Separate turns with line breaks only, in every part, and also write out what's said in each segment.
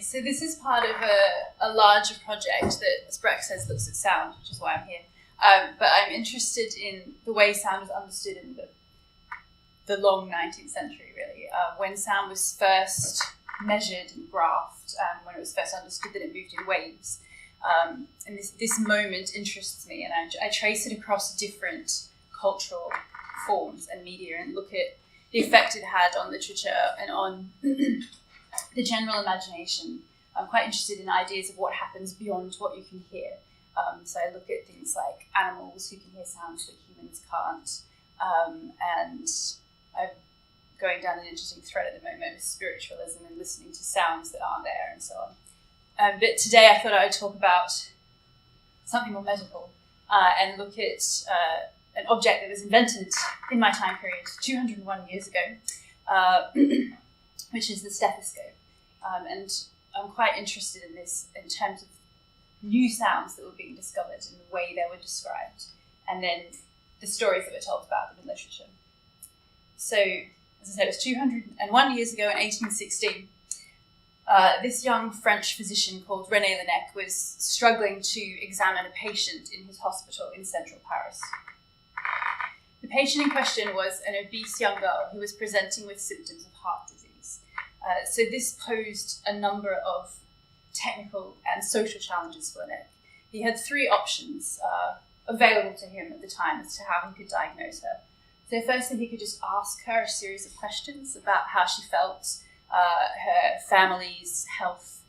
So this is part of a larger project that, as Breck says, looks at sound, which is why I'm here. But I'm interested in the way sound was understood in the long 19th century, really, when sound was first measured and graphed, when it was first understood that it moved in waves. And this moment interests me, and I trace it across different cultural forms and media and look at the effect it had on literature and on the general imagination. I'm quite interested in ideas of what happens beyond what you can hear. So I look at things like animals who can hear sounds that humans can't. And I'm going down an interesting thread at the moment with spiritualism and listening to sounds that aren't there and so on. But today I thought I would talk about something more medical and look at an object that was invented in my time period 201 years ago, which is the stethoscope. And I'm quite interested in this in terms of new sounds that were being discovered and the way they were described, and then the stories that were told about them in literature. So, as I said, it was 201 years ago in 1816. This young French physician called René Laennec was struggling to examine a patient in his hospital in central Paris. The patient in question was an obese young girl who was presenting with symptoms of heart disease. So this posed a number of technical and social challenges for Laennec. He had three options available to him at the time as to how he could diagnose her. So firstly, he could just ask her a series of questions about how she felt, her family's health,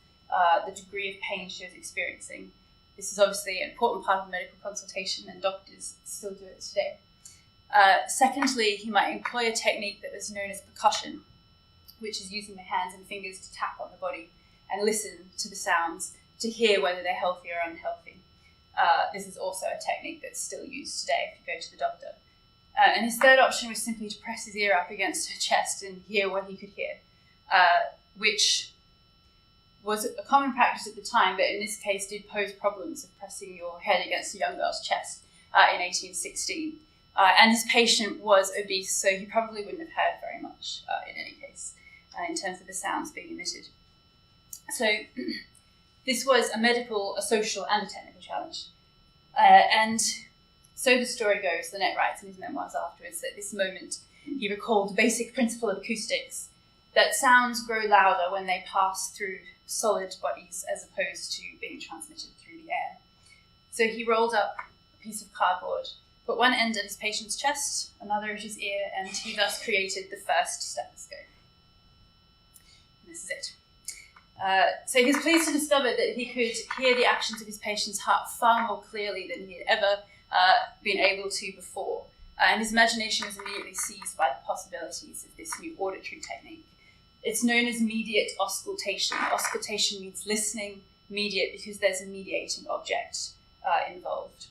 the degree of pain she was experiencing. This is obviously an important part of medical consultation, and doctors still do it today. Secondly, he might employ a technique that was known as percussion, which is using the hands and fingers to tap on the body and listen to the sounds to hear whether they're healthy or unhealthy. This is also a technique that's still used today if you go to the doctor. And his third option was simply to press his ear up against her chest and hear what he could hear, which was a common practice at the time, but in this case did pose problems of pressing your head against a young girl's chest in 1816. And his patient was obese, so he probably wouldn't have heard very much in any case, in terms of the sounds being emitted. So this was a medical, a social, and a technical challenge. And so the story goes, Laennec writes in his memoirs afterwards, that at this moment he recalled the basic principle of acoustics, that sounds grow louder when they pass through solid bodies as opposed to being transmitted through the air. So he rolled up a piece of cardboard, put one end at his patient's chest, another at his ear, and he thus created the first stethoscope. And this is it. So he was pleased to discover that he could hear the actions of his patient's heart far more clearly than he had ever been able to before. And his imagination was immediately seized by the possibilities of this new auditory technique. It's known as mediate auscultation. Auscultation means listening, mediate because there's a mediating object involved.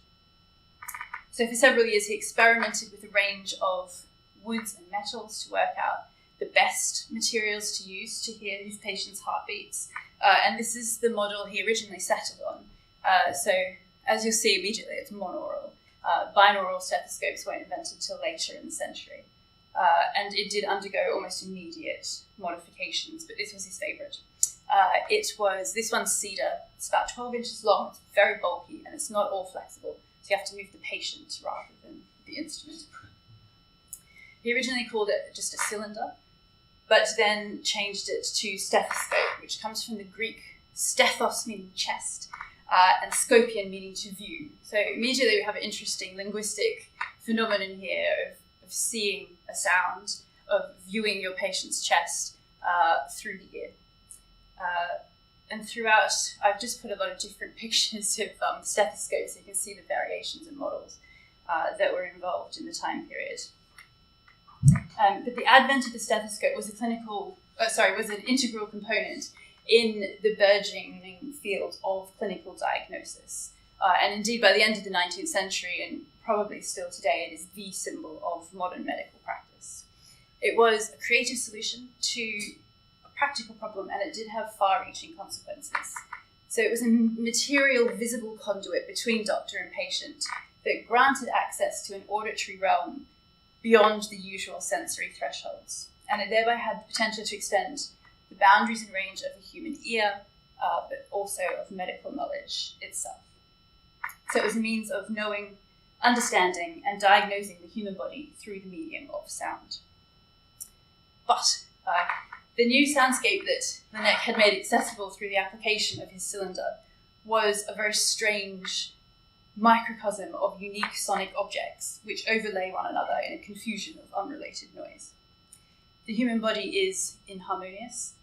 So for several years he experimented with a range of woods and metals to work out the best materials to use to hear his patient's heartbeats. And this is the model he originally settled on. So as you'll see immediately, it's monaural. Binaural stethoscopes weren't invented until later in the century. And it did undergo almost immediate modifications, but this was his favourite. This one's cedar. It's about 12 inches long, it's very bulky, and it's not all flexible. So you have to move the patient rather than the instrument. He originally called it just a cylinder, but then changed it to stethoscope, which comes from the Greek stethos, meaning chest, and scopion, meaning to view. So immediately we have an interesting linguistic phenomenon here of seeing a sound, of viewing your patient's chest through the ear. And throughout, I've just put a lot of different pictures of stethoscopes so you can see the variations and models that were involved in the time period. But the advent of the stethoscope was was an integral component in the burgeoning field of clinical diagnosis. And indeed, by the end of the 19th century, and probably still today, it is the symbol of modern medical practice. It was a creative solution to practical problem, and it did have far-reaching consequences. So it was a material, visible conduit between doctor and patient that granted access to an auditory realm beyond the usual sensory thresholds, and it thereby had the potential to extend the boundaries and range of the human ear, but also of medical knowledge itself. So it was a means of knowing, understanding, and diagnosing the human body through the medium of sound. But the new soundscape that Laennec had made accessible through the application of his cylinder was a very strange microcosm of unique sonic objects which overlay one another in a confusion of unrelated noise. The human body is inharmonious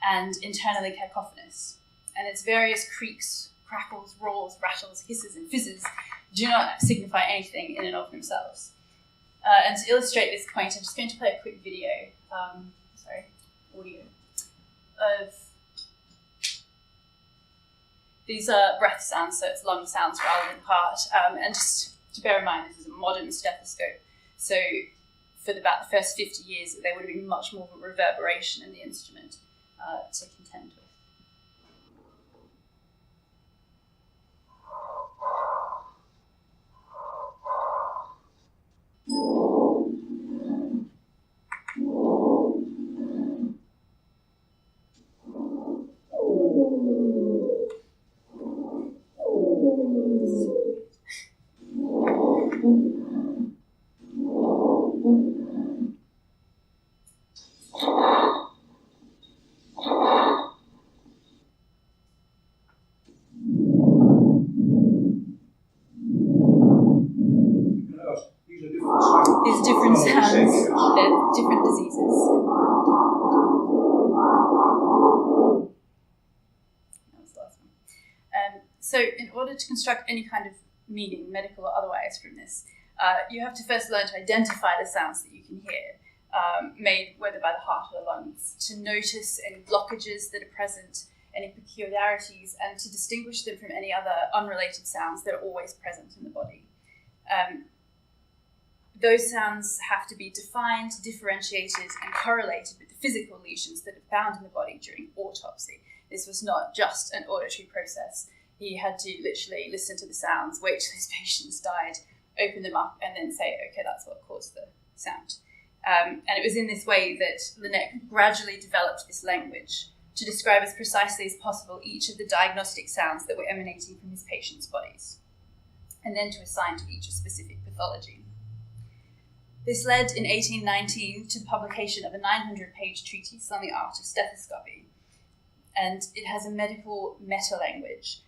and internally cacophonous, and its various creaks, crackles, roars, rattles, hisses, and fizzes do not signify anything in and of themselves. And to illustrate this point, I'm just going to play a quick video, audio, of these are breath sounds, so it's lung sounds rather than heart. And just to bear in mind, this is a modern stethoscope, so for about the first 50 years, there would have been much more of a reverberation in the instrument to contend with. These different sounds, they're different diseases. That was the last one. So in order to construct any kind of meaning, medical or otherwise, from this, you have to first learn to identify the sounds that you can hear, made whether by the heart or the lungs, to notice any blockages that are present, any peculiarities, and to distinguish them from any other unrelated sounds that are always present in the body. Those sounds have to be defined, differentiated, and correlated with the physical lesions that are found in the body during autopsy. This was not just an auditory process. He had to literally listen to the sounds, wait till his patients died, open them up, and then say, okay, that's what caused the sound. And it was in this way that Laennec gradually developed this language to describe as precisely as possible each of the diagnostic sounds that were emanating from his patients' bodies, and then to assign to each a specific pathology. This led in 1819 to the publication of a 900-page treatise on the art of stethoscopy, and it has a medical metalanguage.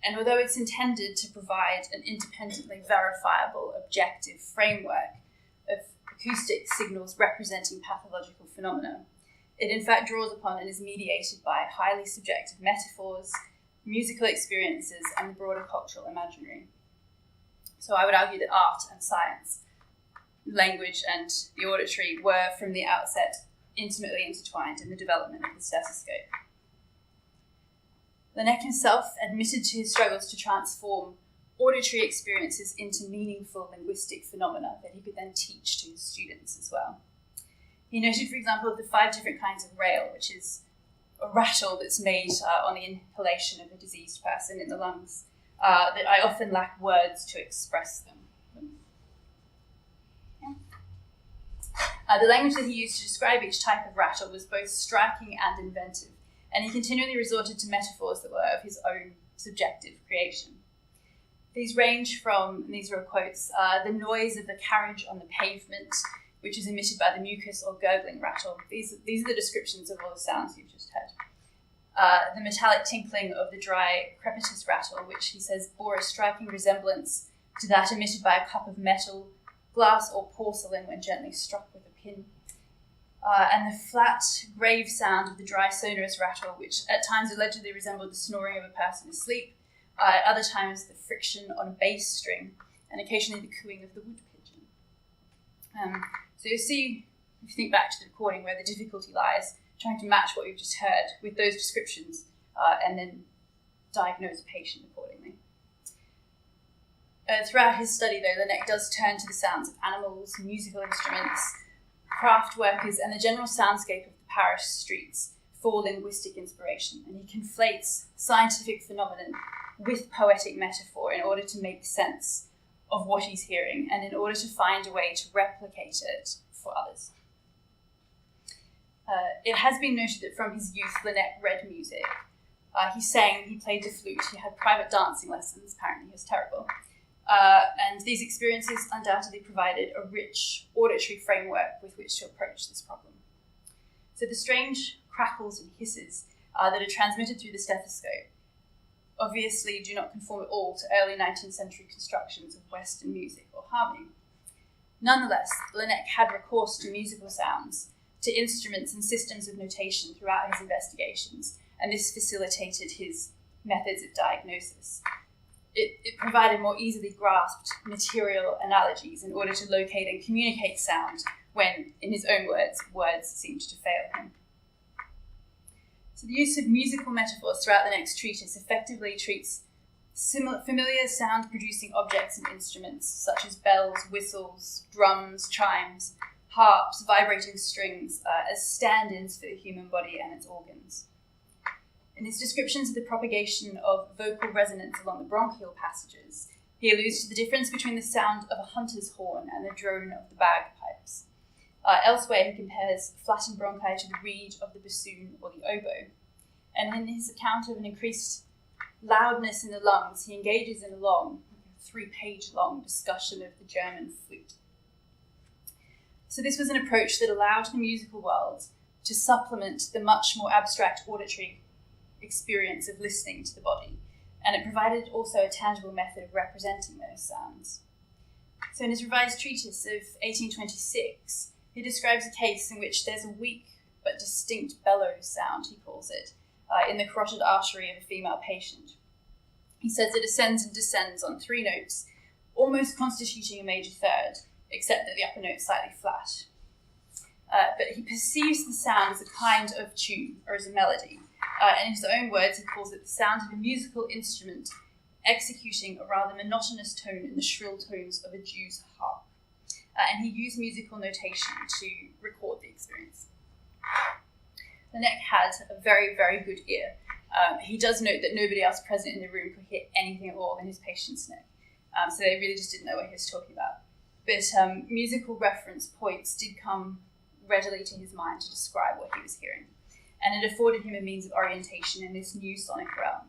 And although it's intended to provide an independently verifiable, objective framework of acoustic signals representing pathological phenomena, it in fact draws upon and is mediated by highly subjective metaphors, musical experiences, and the broader cultural imaginary. So I would argue that art and science, language and the auditory, were from the outset intimately intertwined in the development of the stethoscope. Laennec himself admitted to his struggles to transform auditory experiences into meaningful linguistic phenomena that he could then teach to his students as well. He noted, for example, the 5 different kinds of rail, which is a rattle that's made on the inhalation of a diseased person in the lungs, that I often lack words to express them. The language that he used to describe each type of rattle was both striking and inventive, and he continually resorted to metaphors that were of his own subjective creation. These range from, and these are quotes, the noise of the carriage on the pavement, which is emitted by the mucus or gurgling rattle. These are the descriptions of all the sounds you've just heard. The metallic tinkling of the dry crepitus rattle, which he says bore a striking resemblance to that emitted by a cup of metal, glass, or porcelain when gently struck with a pin. And the flat, grave sound of the dry sonorous rattle, which at times allegedly resembled the snoring of a person asleep, at other times the friction on a bass string, and occasionally the cooing of the wood pigeon. So you see, if you think back to the recording, where the difficulty lies, trying to match what we've just heard with those descriptions, and then diagnose a patient accordingly. Throughout his study, though, Laennec does turn to the sounds of animals, musical instruments, craft workers, and the general soundscape of the parish streets for linguistic inspiration, and he conflates scientific phenomenon with poetic metaphor in order to make sense of what he's hearing and in order to find a way to replicate it for others. It has been noted that from his youth, Laennec read music. He sang, he played the flute, he had private dancing lessons, apparently he was terrible. And these experiences undoubtedly provided a rich auditory framework with which to approach this problem. So the strange crackles and hisses that are transmitted through the stethoscope obviously do not conform at all to early 19th century constructions of Western music or harmony. Nonetheless, Laennec had recourse to musical sounds, to instruments and systems of notation throughout his investigations, and this facilitated his methods of diagnosis. It provided more easily grasped material analogies in order to locate and communicate sound when, in his own words seemed to fail him. So the use of musical metaphors throughout Laennec's treatise effectively treats familiar sound-producing objects and instruments, such as bells, whistles, drums, chimes, harps, vibrating strings, as stand-ins for the human body and its organs. In his descriptions of the propagation of vocal resonance along the bronchial passages, he alludes to the difference between the sound of a hunter's horn and the drone of the bagpipes. Elsewhere, he compares flattened bronchi to the reed of the bassoon or the oboe. And in his account of an increased loudness in the lungs, he engages in a long, 3-page long discussion of the German flute. So this was an approach that allowed the musical world to supplement the much more abstract auditory experience of listening to the body, and it provided also a tangible method of representing those sounds. So in his revised treatise of 1826, he describes a case in which there's a weak but distinct bellows sound, he calls it, in the carotid artery of a female patient. He says it ascends and descends on 3 notes, almost constituting a major third, except that the upper note is slightly flat. But he perceives the sound as a kind of tune, or as a melody. And in his own words, he calls it the sound of a musical instrument executing a rather monotonous tone in the shrill tones of a Jew's harp. And he used musical notation to record the experience. Laennec had a very, very good ear. He does note that nobody else present in the room could hear anything at all in his patient's neck. So they really just didn't know what he was talking about. But musical reference points did come readily to his mind to describe what he was hearing, and it afforded him a means of orientation in this new sonic realm.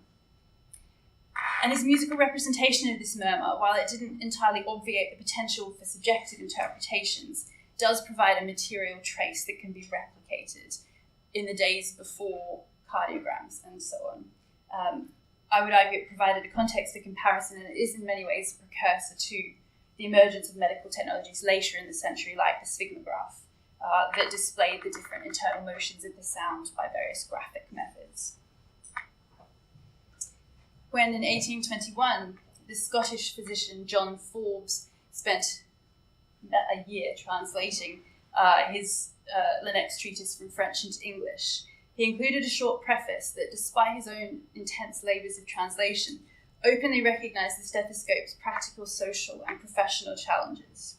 And his musical representation of this murmur, while it didn't entirely obviate the potential for subjective interpretations, does provide a material trace that can be replicated in the days before cardiograms and so on. I would argue it provided a context for comparison, and it is in many ways a precursor to the emergence of medical technologies later in the century, like the sphygmograph, that displayed the different internal motions of the sound by various graphic methods. When in 1821, the Scottish physician John Forbes spent a year translating his Laennec's treatise from French into English, he included a short preface that, despite his own intense labours of translation, openly recognised the stethoscope's practical, social and professional challenges.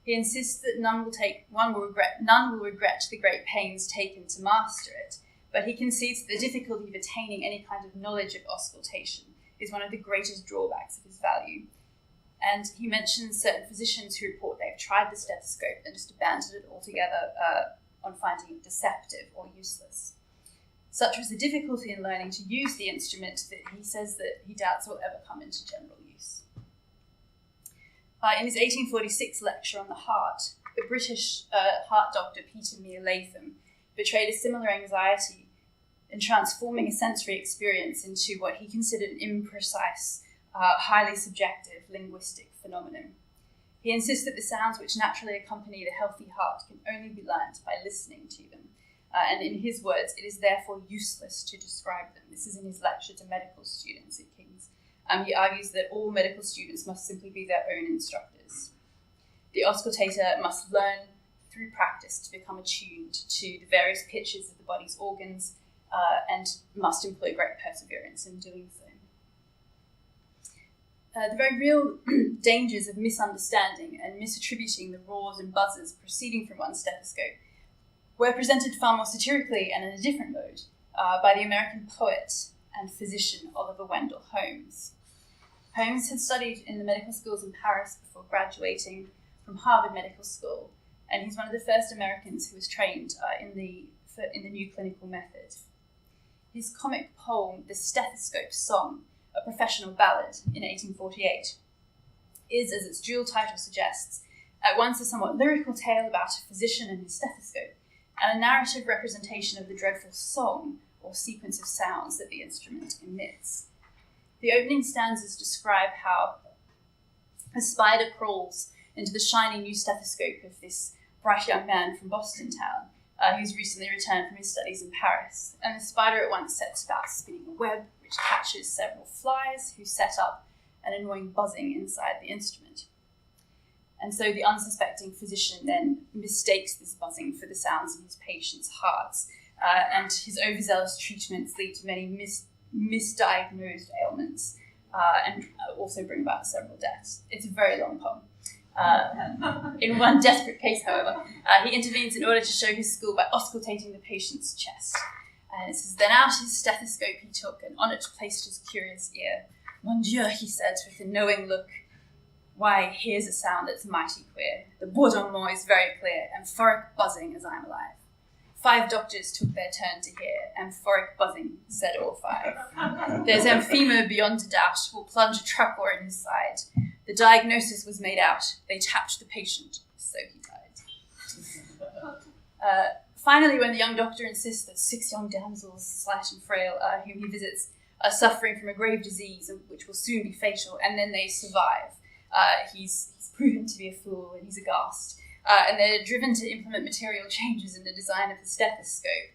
He insists that none will regret the great pains taken to master it, but he concedes that the difficulty of attaining any kind of knowledge of auscultation is one of the greatest drawbacks of his value. And he mentions certain physicians who report they've tried the stethoscope and just abandoned it altogether on finding it deceptive or useless. Such was the difficulty in learning to use the instrument that he says that he doubts will ever come into general use. In his 1846 lecture on the heart, the British heart doctor Peter Mere Latham betrayed a similar anxiety in transforming a sensory experience into what he considered an imprecise, highly subjective linguistic phenomenon. He insists that the sounds which naturally accompany the healthy heart can only be learnt by listening to them. And in his words, it is therefore useless to describe them. This is in his lecture to medical students at King's. He argues that all medical students must simply be their own instructors. The auscultator must learn through practice to become attuned to the various pitches of the body's organs and must employ great perseverance in doing so. The very real dangers of misunderstanding and misattributing the roars and buzzes proceeding from one's stethoscope were presented far more satirically and in a different mode by the American poet and physician Oliver Wendell Holmes. Holmes had studied in the medical schools in Paris before graduating from Harvard Medical School, and he's one of the first Americans who was trained in the foot in the new clinical method. His comic poem, The Stethoscope Song, a professional ballad in 1848, is, as its dual title suggests, at once a somewhat lyrical tale about a physician and his stethoscope, and a narrative representation of the dreadful song or sequence of sounds that the instrument emits. The opening stanzas describe how a spider crawls into the shiny new stethoscope of this bright young man from Boston town, who's recently returned from his studies in Paris, and the spider at once sets about spinning a web which catches several flies who set up an annoying buzzing inside the instrument. And so the unsuspecting physician then mistakes this buzzing for the sounds in his patients' hearts, and his overzealous treatments lead to many misdiagnosed ailments, and also bring about several deaths. It's a very long poem. In one desperate case, however, he intervenes in order to show his skill by auscultating the patient's chest. And it says, then out his stethoscope he took, and on it placed his curious ear. Mon Dieu, he said, with a knowing look, why, here's a sound that's mighty queer. The bourdonnement is very clear, amphoric buzzing as I'm alive. 5 doctors took their turn to hear, amphoric buzzing, said all 5. There's amphema beyond a doubt, will plunge a trapdoor in his side. The diagnosis was made out, they tapped the patient, so he died. Finally, when the young doctor insists that 6 young damsels, slight and frail, whom he visits, are suffering from a grave disease which will soon be fatal, and then they survive, he's proven to be a fool and he's aghast. And they're driven to implement material changes in the design of the stethoscope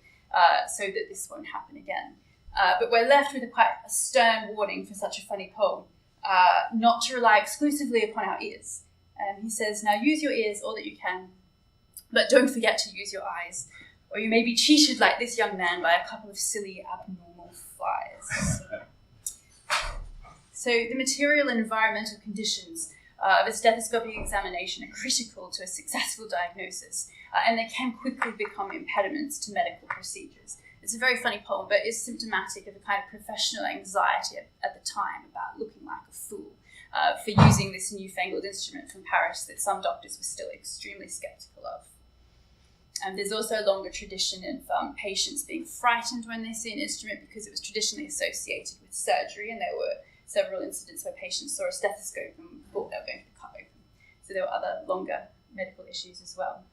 so that this won't happen again. But we're left with quite a stern warning for such a funny poem, not to rely exclusively upon our ears. He says, now use your ears all that you can, but don't forget to use your eyes, or you may be cheated like this young man by a couple of silly abnormal flies. So the material and environmental conditions of a stethoscopic examination are critical to a successful diagnosis, and they can quickly become impediments to medical procedures. It's a very funny poem, but it's symptomatic of a kind of professional anxiety at the time about looking like a fool for using this newfangled instrument from Paris that some doctors were still extremely sceptical of. And there's also a longer tradition of patients being frightened when they see an instrument because it was traditionally associated with surgery, and there were several incidents where patients saw a stethoscope and thought they were going to be cut open. So there were other longer medical issues as well.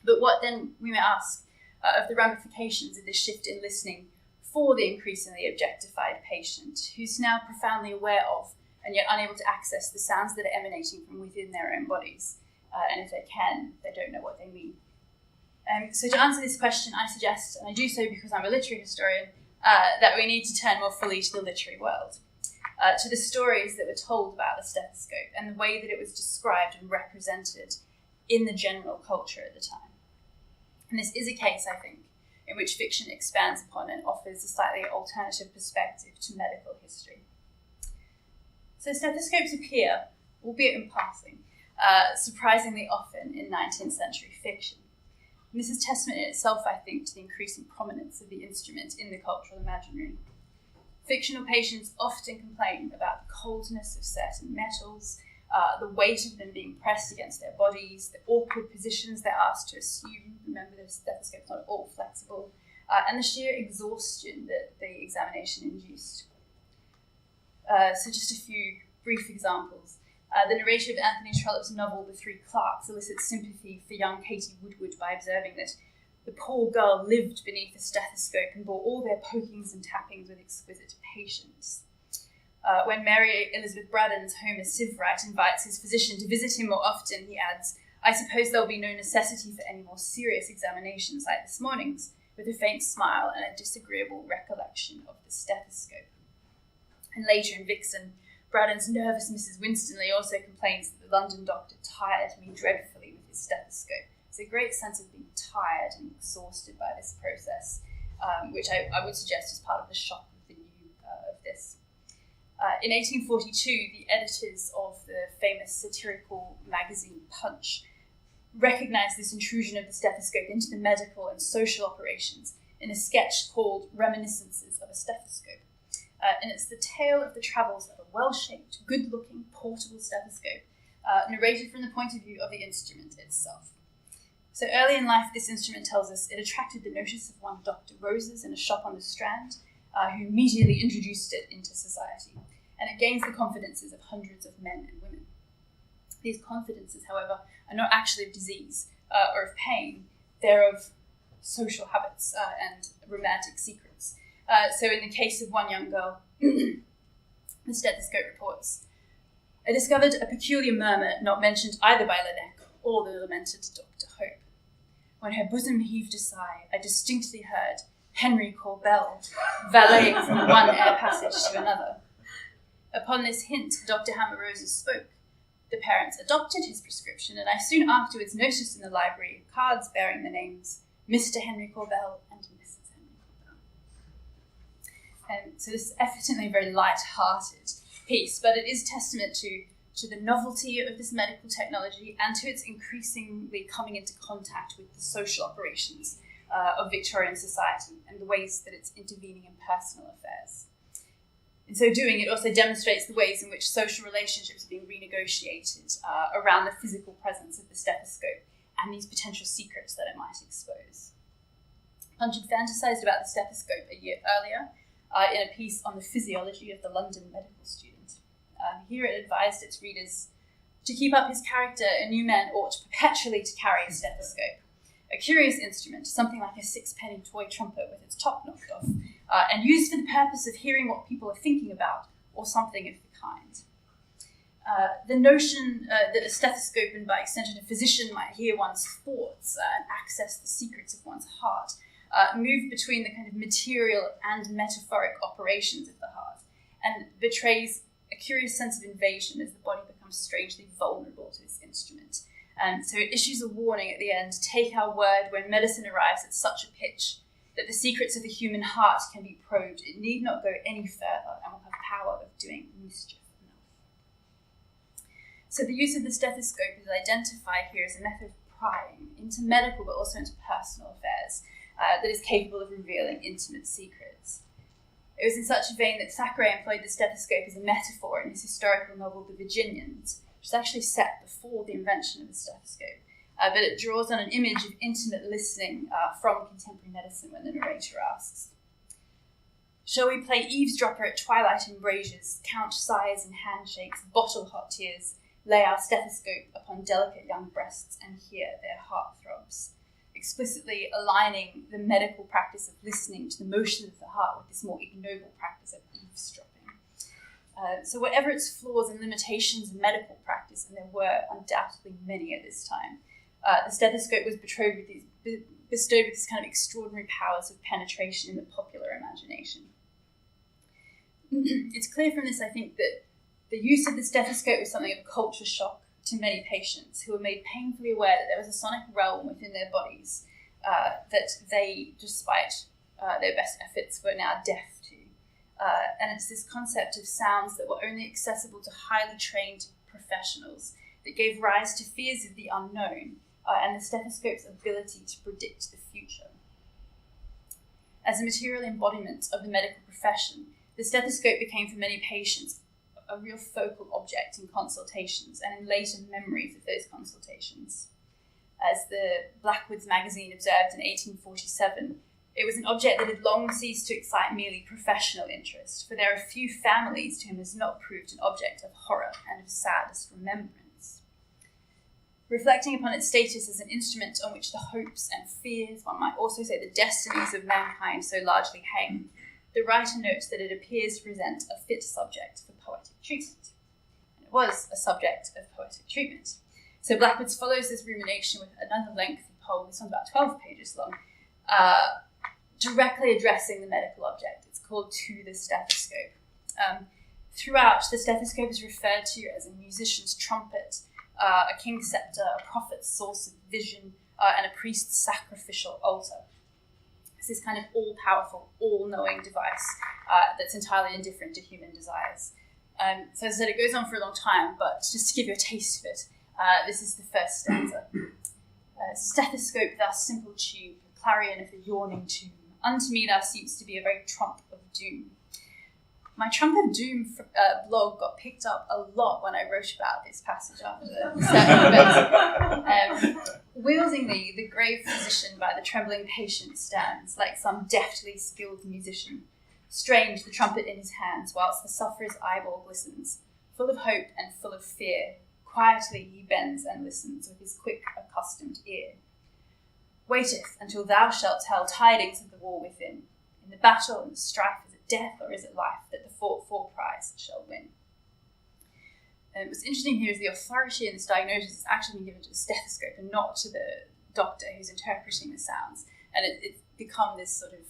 But what then, we may ask, of the ramifications of this shift in listening for the increasingly objectified patient, who's now profoundly aware of and yet unable to access the sounds that are emanating from within their own bodies. And if they can, they don't know what they mean. So to answer this question, I suggest, and I do so because I'm a literary historian, that we need to turn more fully to the literary world, to the stories that were told about the stethoscope and the way that it was described and represented in the general culture at the time. And this is a case, I think, in which fiction expands upon and offers a slightly alternative perspective to medical history. So stethoscopes appear, albeit in passing, surprisingly often in 19th century fiction. And this is testament in itself, I think, to the increasing prominence of the instrument in the cultural imaginary. Fictional patients often complain about the coldness of certain metals, the weight of them being pressed against their bodies, the awkward positions they're asked to assume. Remember, the stethoscope's not at all flexible, and the sheer exhaustion that the examination induced. So just a few brief examples. The narrator of Anthony Trollope's novel, The Three Clerks, elicits sympathy for young Katie Woodward by observing that the poor girl lived beneath a stethoscope and bore all their pokings and tappings with exquisite patience. When Mary Elizabeth Braddon's Homer Sivwright invites his physician to visit him more often, he adds, I suppose there'll be no necessity for any more serious examinations like this morning's, with a faint smile and a disagreeable recollection of the stethoscope. And later in Dickson, Braddon's nervous Mrs. Winstanley also complains that the London doctor tired me dreadfully with his stethoscope. There's a great sense of being tired and exhausted by this process, which I would suggest is part of the shock of the new of this. In 1842, the editors of the famous satirical magazine Punch recognised this intrusion of the stethoscope into the medical and social operations in a sketch called Reminiscences of a Stethoscope. And it's the tale of the travels of a well-shaped, good-looking, portable stethoscope, narrated from the point of view of the instrument itself. So early in life, this instrument tells us it attracted the notice of one Dr. Roses in a shop on the Strand, who immediately introduced it into society. And it gains the confidences of hundreds of men and women. These confidences, however, are not actually of disease or of pain. They're of social habits and romantic secrets. So in the case of one young girl, the stethoscope reports, I discovered a peculiar murmur not mentioned either by Laennec or the lamented Dr. Hope. When her bosom heaved a sigh, I distinctly heard Henry call Bell, valeting from one air passage to another. Upon this hint, Dr. Hammer Roses spoke. The parents adopted his prescription, and I soon afterwards noticed in the library cards bearing the names Mr. Henry Corbell and Mrs. Henry Corbell. And so this is evidently a very light-hearted piece, but it is testament to the novelty of this medical technology and to its increasingly coming into contact with the social operations of Victorian society and the ways that it's intervening in personal affairs. In so doing, it also demonstrates the ways in which social relationships are being renegotiated around the physical presence of the stethoscope and these potential secrets that it might expose. Punch had fantasized about the stethoscope a year earlier in a piece on the physiology of the London medical student. Here it advised its readers to keep up his character, a new man ought perpetually to carry a stethoscope, a curious instrument, something like a sixpenny toy trumpet with its top knocked off, and used for the purpose of hearing what people are thinking about, or something of the kind. The notion that a stethoscope and by extension a physician might hear one's thoughts and access the secrets of one's heart moved between the kind of material and metaphoric operations of the heart and betrays a curious sense of invasion as the body becomes strangely vulnerable to this instrument. So it issues a warning at the end, take our word when medicine arrives at such a pitch that the secrets of the human heart can be probed. It need not go any further and will have power of doing mischief enough. So the use of the stethoscope is identified here as a method of prying into medical but also into personal affairs that is capable of revealing intimate secrets. It was in such a vein that Thackeray employed the stethoscope as a metaphor in his historical novel The Virginians, which is actually set before the invention of the stethoscope, but it draws on an image of intimate listening from contemporary medicine when the narrator asks, shall we play eavesdropper at twilight embrasures, count sighs and handshakes, bottle hot tears, lay our stethoscope upon delicate young breasts and hear their heart throbs, explicitly aligning the medical practice of listening to the motion of the heart with this more ignoble practice of eavesdropping. So whatever its flaws and limitations in medical practice, and there were undoubtedly many at this time, the stethoscope was bestowed with these kind of extraordinary powers of penetration in the popular imagination. It's clear from this, I think, that the use of the stethoscope was something of a culture shock to many patients who were made painfully aware that there was a sonic realm within their bodies that they, despite their best efforts, were now deaf to. And it's this concept of sounds that were only accessible to highly trained professionals that gave rise to fears of the unknown and the stethoscope's ability to predict the future. As a material embodiment of the medical profession, the stethoscope became for many patients a real focal object in consultations and in later memories of those consultations. As the Blackwood's magazine observed in 1847, it was an object that had long ceased to excite merely professional interest, for there are few families to whom it has not proved an object of horror and of saddest remembrance. Reflecting upon its status as an instrument on which the hopes and fears, one might also say the destinies of mankind so largely hang, the writer notes that it appears to present a fit subject for poetic treatment. And it was a subject of poetic treatment. So Blackwood's follows this rumination with another lengthy poem, this one's about 12 pages long, directly addressing the medical object. It's called To the Stethoscope. Throughout, the stethoscope is referred to as a musician's trumpet, a king's scepter, a prophet's source of vision, and a priest's sacrificial altar. It's this kind of all-powerful, all-knowing device that's entirely indifferent to human desires. So as I said, it goes on for a long time, but just to give you a taste of it, this is the first stanza. Stethoscope, thou simple tube, clarion of the yawning tomb, unto me thou seemst to be a very trump of doom. My Trump of Doom blog got picked up a lot when I wrote about this passage after certain events. Wieldingly, the grave physician by the trembling patient stands, like some deftly skilled musician, strange the trumpet in his hands, whilst the sufferer's eyeball glistens, full of hope and full of fear. Quietly he bends and listens with his quick, accustomed ear. Waiteth until thou shalt tell tidings of the war within. In the battle and the strife, is it death or is it life that the fought-for prize shall win? And what's interesting here is the authority in this diagnosis is actually being given to the stethoscope and not to the doctor who's interpreting the sounds. And it's become this sort of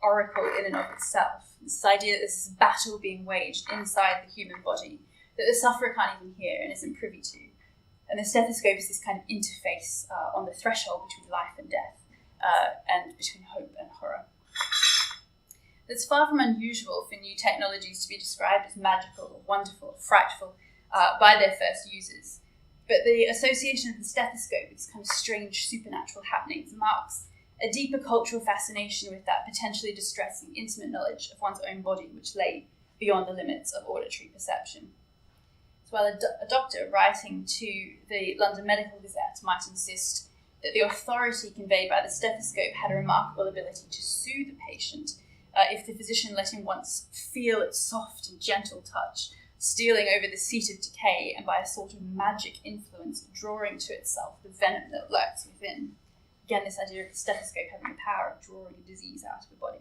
oracle in and of itself. This idea that there's this battle being waged inside the human body that the sufferer can't even hear and isn't privy to. And the stethoscope is this kind of interface on the threshold between life and death, and between hope and horror. It's far from unusual for new technologies to be described as magical or wonderful or frightful by their first users. But the association of the stethoscope with these kind of strange supernatural happenings marks a deeper cultural fascination with that potentially distressing, intimate knowledge of one's own body, which lay beyond the limits of auditory perception. So while a doctor writing to the London Medical Gazette might insist that the authority conveyed by the stethoscope had a remarkable ability to soothe the patient, if the physician let him once feel its soft and gentle touch, stealing over the seat of decay and by a sort of magic influence drawing to itself the venom that lurks within. Again, this idea of the stethoscope having the power of drawing a disease out of the body.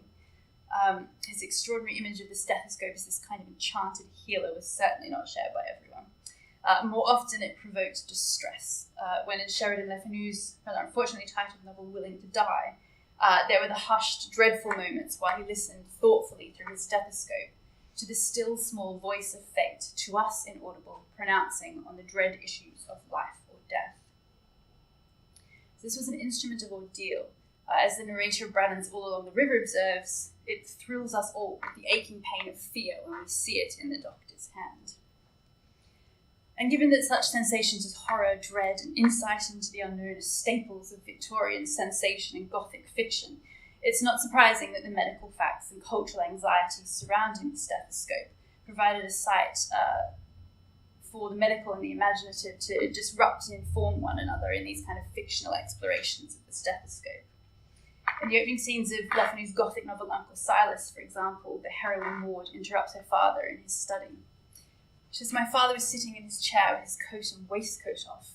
His extraordinary image of the stethoscope as this kind of enchanted healer was certainly not shared by everyone. More often it provoked distress. When in Sheridan Le Fanu's rather unfortunately titled novel Willing to Die, there were the hushed, dreadful moments while he listened thoughtfully through his stethoscope to the still small voice of fate, to us inaudible, pronouncing on the dread issues of life or death. This was an instrument of ordeal. As the narrator of Brannan's All Along the River observes, it thrills us all with the aching pain of fear when we see it in the doctor's hand. And given that such sensations as horror, dread, and insight into the unknown are staples of Victorian sensation and Gothic fiction, it's not surprising that the medical facts and cultural anxieties surrounding the stethoscope provided a site for the medical and the imaginative to disrupt and inform one another in these kind of fictional explorations of the stethoscope. In the opening scenes of Le Fanu's Gothic novel Uncle Silas, for example, the heroine Maud interrupts her father in his study. She says, "My father was sitting in his chair with his coat and waistcoat off,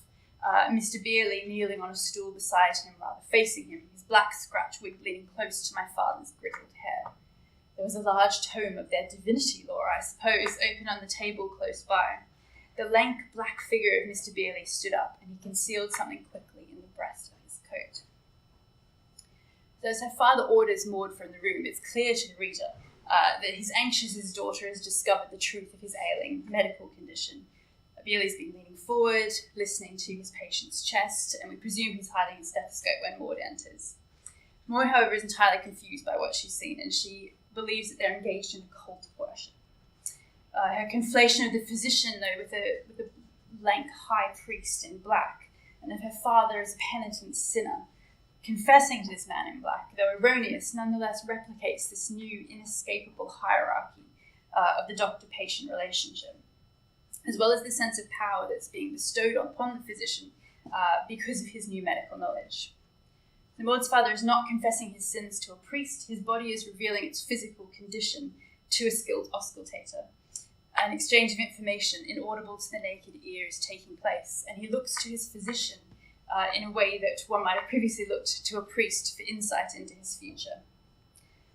Mr. Beerley kneeling on a stool beside him, rather facing him, his black scratch wig leaning close to my father's grizzled hair. There was a large tome of their divinity lore, I suppose, open on the table close by. The lank black figure of Mr. Beerley stood up, and he concealed something quickly in the breast of his coat." So as her father orders Maud from the room, it's clear to the reader that he's anxious his daughter has discovered the truth of his ailing medical condition. Beerley's been leaning forward, listening to his patient's chest, and we presume he's hiding his stethoscope when Maud enters. Maud, however, is entirely confused by what she's seen, and she believes that they're engaged in a cult worship. Her conflation of the physician, though, with a lank high priest in black, and of her father as a penitent sinner, confessing to this man in black, though erroneous, nonetheless replicates this new inescapable hierarchy of the doctor-patient relationship, as well as the sense of power that's being bestowed upon the physician because of his new medical knowledge. The Maud's father is not confessing his sins to a priest, his body is revealing its physical condition to a skilled auscultator. An exchange of information inaudible to the naked ear is taking place, and he looks to his physician in a way that one might have previously looked to a priest for insight into his future.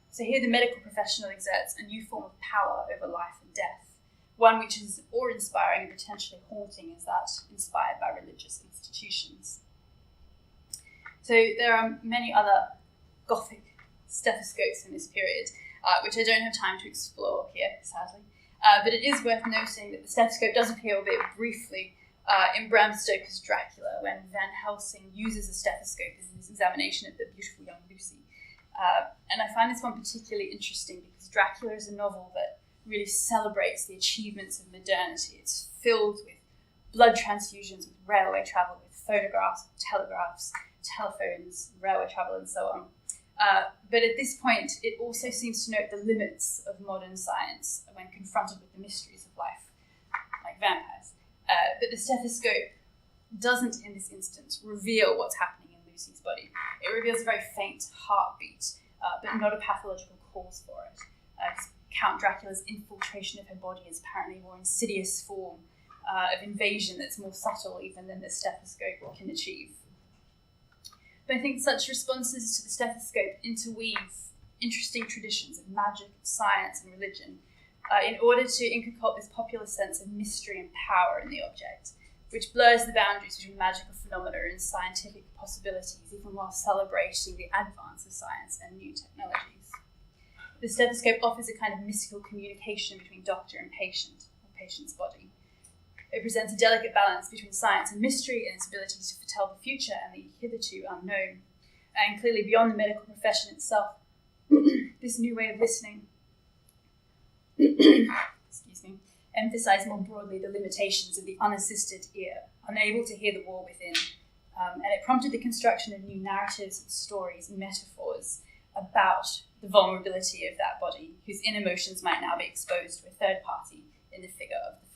So here the medical professional exerts a new form of power over life and death, one which is awe-inspiring and potentially haunting as that inspired by religious institutions. So there are many other Gothic stethoscopes in this period, which I don't have time to explore here, sadly. But it is worth noting that the stethoscope does appear, albeit briefly, in Bram Stoker's Dracula, when Van Helsing uses a stethoscope in his examination of the beautiful young Lucy. And I find this one particularly interesting because Dracula is a novel that really celebrates the achievements of modernity. It's filled with blood transfusions, with railway travel, with phonographs, telegraphs, telephones, railway travel, and so on. But at this point, it also seems to note the limits of modern science when confronted with the mysteries of life, like vampires. But the stethoscope doesn't, in this instance, reveal what's happening in Lucy's body. It reveals a very faint heartbeat, but not a pathological cause for it. Count Dracula's infiltration of her body is apparently a more insidious form of invasion that's more subtle even than the stethoscope can achieve. But I think such responses to the stethoscope interweave interesting traditions of magic, science, and religion in order to inculcate this popular sense of mystery and power in the object, which blurs the boundaries between magical phenomena and scientific possibilities, even while celebrating the advance of science and new technologies. The stethoscope offers a kind of mystical communication between doctor and patient, or patient's body. It presents a delicate balance between science and mystery and its ability to foretell the future and the hitherto unknown. And clearly, beyond the medical profession itself, this new way of listening emphasise more broadly the limitations of the unassisted ear, unable to hear the war within. And it prompted the construction of new narratives, stories, and metaphors about the vulnerability of that body, whose inner emotions might now be exposed to a third party in the figure of the